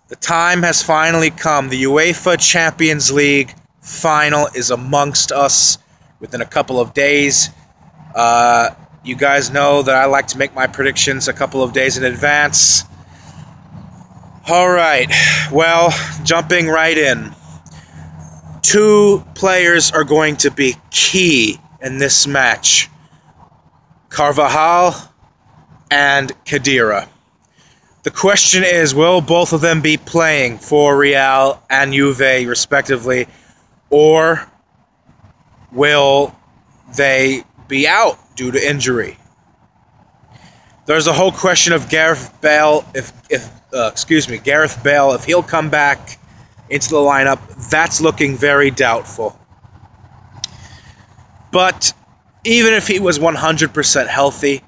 The time has finally come. The UEFA Champions League final is amongst us within a couple of days. You guys know that I like to make my predictions a couple of days in advance. All right, well, jumping right in. Two players are going to be key in this match. Carvajal and Khedira. The question is, will both of them be playing for Real and Juve, respectively, or will they be out due to injury? There's a whole question of Gareth Bale, if he'll come back into the lineup. That's looking very doubtful. But even if he was 100% healthy,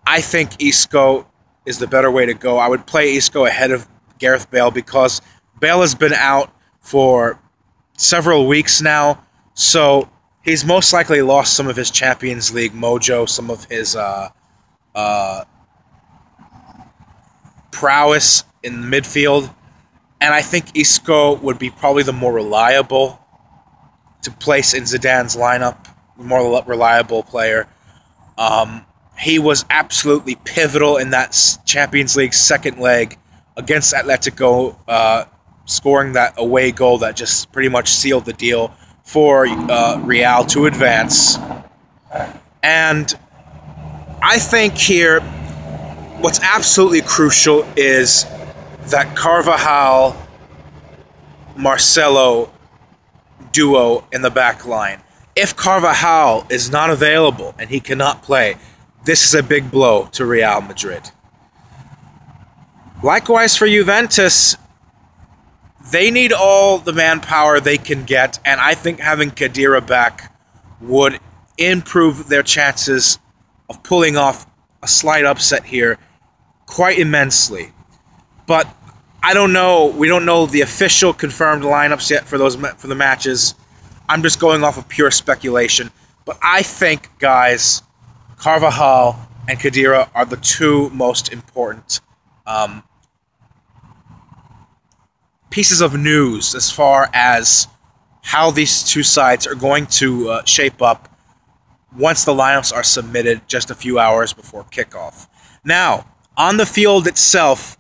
I think Isco is the better way to go. I would play Isco ahead of Gareth Bale because Bale has been out for several weeks now, so he's most likely lost some of his Champions League mojo, some of his prowess in the midfield, and I think Isco would be probably the more reliable to place in Zidane's lineup, more reliable player. He was absolutely pivotal in that Champions League second leg against Atletico, scoring that away goal that just pretty much sealed the deal for Real to advance. And I think here what's absolutely crucial is that Carvajal-Marcelo duo in the back line. If Carvajal is not available and he cannot play, this is a big blow to Real Madrid. Likewise for Juventus, they need all the manpower they can get, and I think having Khedira back would improve their chances of pulling off a slight upset here quite immensely. But I don't know. We don't know the official confirmed lineups yet for the matches. I'm just going off of pure speculation. But I think, guys, Carvajal and Khedira are the two most important pieces of news as far as how these two sides are going to shape up once the lineups are submitted just a few hours before kickoff. Now, on the field itself,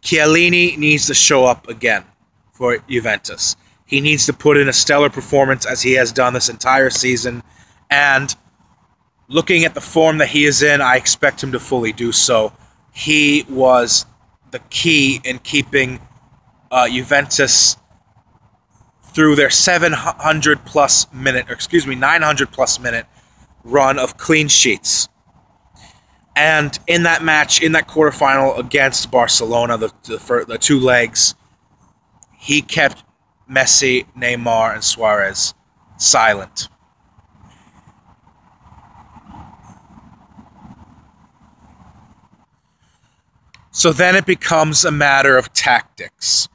Chiellini needs to show up again for Juventus. He needs to put in a stellar performance as he has done this entire season, and looking at the form that he is in, I expect him to fully do so. He was the key in keeping Juventus through their 900-plus minute run of clean sheets. And in that match, in that quarterfinal against Barcelona, the two legs, he kept Messi, Neymar, and Suarez silent. So then it becomes a matter of tactics.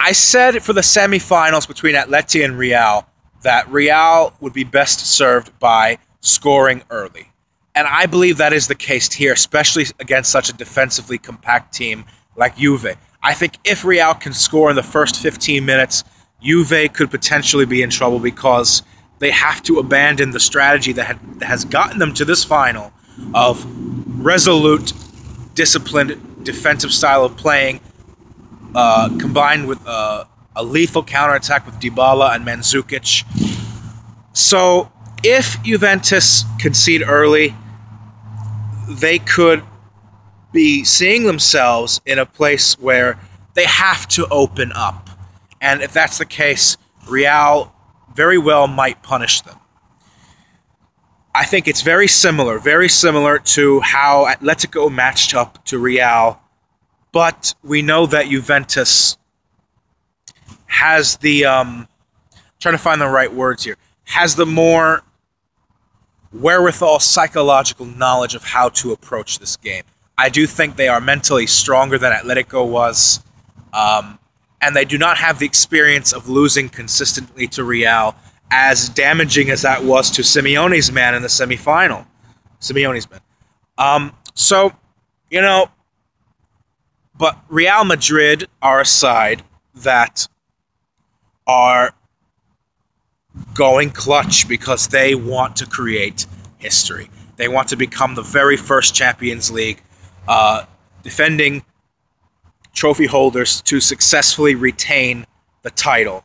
I said for the semifinals between Atleti and Real that Real would be best served by scoring early. And I believe that is the case here, especially against such a defensively compact team like Juve. I think if Real can score in the first 15 minutes, Juve could potentially be in trouble because they have to abandon the strategy that has gotten them to this final of resolute, disciplined defensive style of playing, combined with a lethal counterattack with Dybala and Mandzukic. So if Juventus concede early, they could be seeing themselves in a place where they have to open up. And if that's the case, Real very well might punish them. I think it's very similar to how Atletico matched up to Real, but we know that Juventus has the, trying to find the right words here, has the more wherewithal, psychological knowledge of how to approach this game. I do think they are mentally stronger than Atletico was, and they do not have the experience of losing consistently to Real, as damaging as that was to Simeone's man in the semifinal. So, you know, But Real Madrid are a side that are going clutch because they want to create history. They want to become the very first Champions League defending trophy holders to successfully retain the title.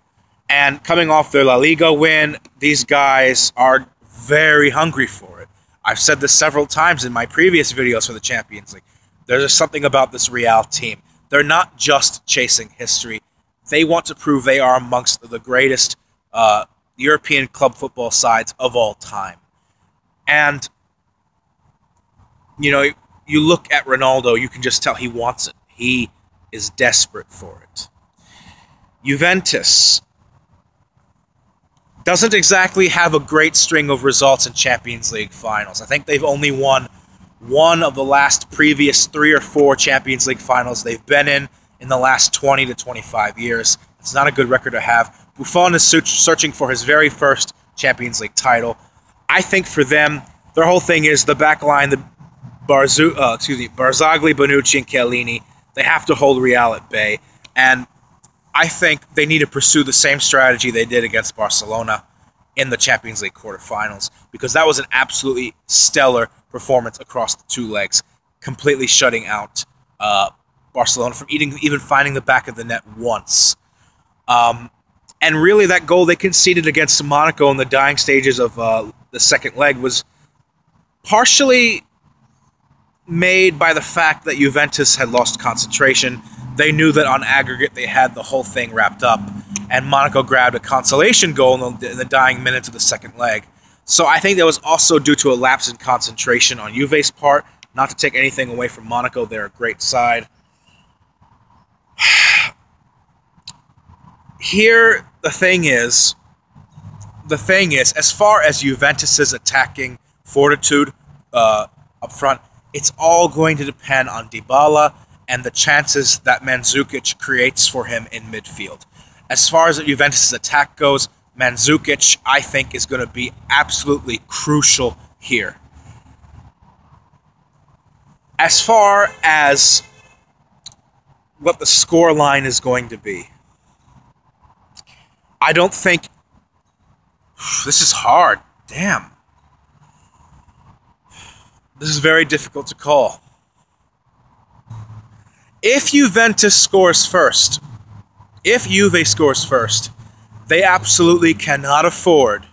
And coming off their La Liga win, these guys are very hungry for it. I've said this several times in my previous videos for the Champions League. There's just something about this Real team. They're not just chasing history. They want to prove they are amongst the greatest European club football sides of all time. And, you know, you look at Ronaldo, you can just tell he wants it. He is desperate for it. Juventus doesn't exactly have a great string of results in Champions League finals. I think they've only won one of the last previous 3 or 4 Champions League finals they've been in the last 20 to 25 years. It's not a good record to have. Buffon is searching for his very first Champions League title. I think for them, their whole thing is the back line, the Barzagli, Bonucci, and Chiellini. They have to hold Real at bay. And I think they need to pursue the same strategy they did against Barcelona in the Champions League quarterfinals, because that was an absolutely stellar performance across the 2 legs, completely shutting out Barcelona from even finding the back of the net once. And really, that goal they conceded against Monaco in the dying stages of the second leg was partially made by the fact that Juventus had lost concentration. They knew that on aggregate they had the whole thing wrapped up, and Monaco grabbed a consolation goal in the dying minutes of the second leg. So I think that was also due to a lapse in concentration on Juve's part. Not to take anything away from Monaco, they're a great side. Here, the thing is, as far as Juventus's attacking fortitude up front, it's all going to depend on Dybala and the chances that Mandzukic creates for him in midfield. As far as Juventus' attack goes, Mandzukic, I think, is going to be absolutely crucial here. As far as what the score line is going to be, I don't think... This is hard. Damn. This is very difficult to call. If Juventus scores first, if Juve scores first, they absolutely cannot afford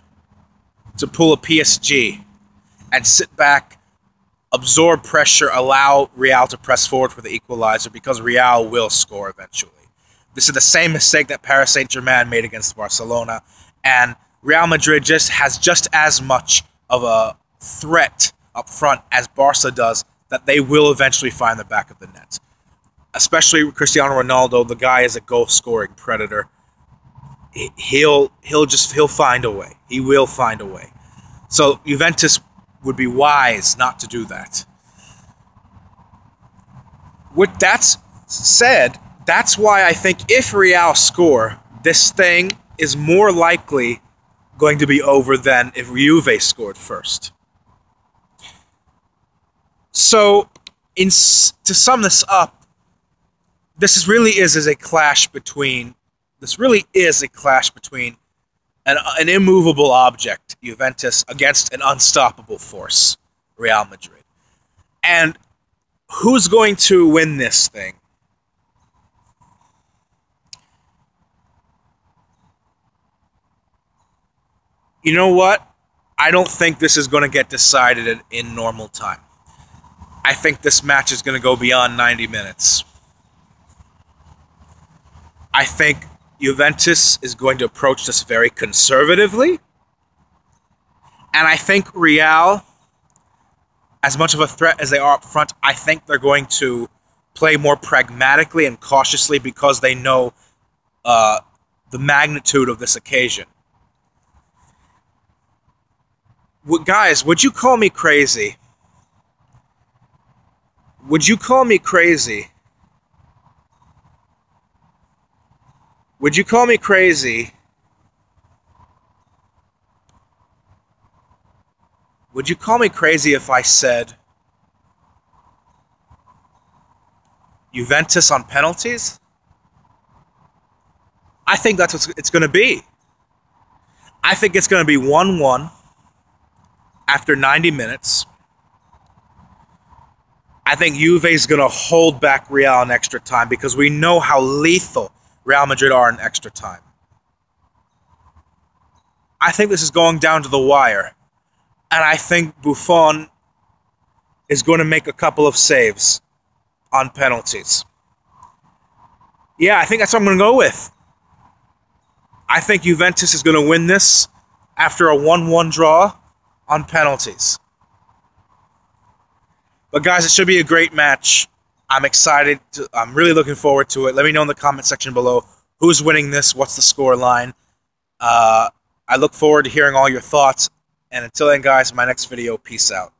to pull a PSG and sit back, absorb pressure, allow Real to press forward for the equalizer, because Real will score eventually. This is the same mistake that Paris Saint-Germain made against Barcelona, and Real Madrid has just as much of a threat up front as Barca does, that they will eventually find the back of the net. Especially Cristiano Ronaldo, the guy is a goal-scoring predator. He'll find a way. He will find a way. So Juventus would be wise not to do that. With that said, that's why I think if Real score, this thing is more likely going to be over than if Juve scored first. So, to sum this up, this really is a clash between an immovable object, Juventus, against an unstoppable force, Real Madrid. And who's going to win this thing? You know what? I don't think this is going to get decided in normal time. I think this match is going to go beyond 90 minutes. I think Juventus is going to approach this very conservatively. And I think Real, as much of a threat as they are up front, I think they're going to play more pragmatically and cautiously because they know the magnitude of this occasion. Guys, would you call me crazy? Would you call me crazy? Would you call me crazy? Would you call me crazy if I said Juventus on penalties? I think that's what it's going to be. I think it's going to be 1-1 after 90 minutes. I think Juve is going to hold back Real in extra time because we know how lethal Real Madrid are in extra time. I think this is going down to the wire. And I think Buffon is going to make a couple of saves on penalties. Yeah, I think that's what I'm going to go with. I think Juventus is going to win this after a 1-1 draw on penalties. But guys, it should be a great match. I'm excited. I'm really looking forward to it. Let me know in the comment section below who's winning this, what's the score line. I look forward to hearing all your thoughts. And until then, guys, in my next video, peace out.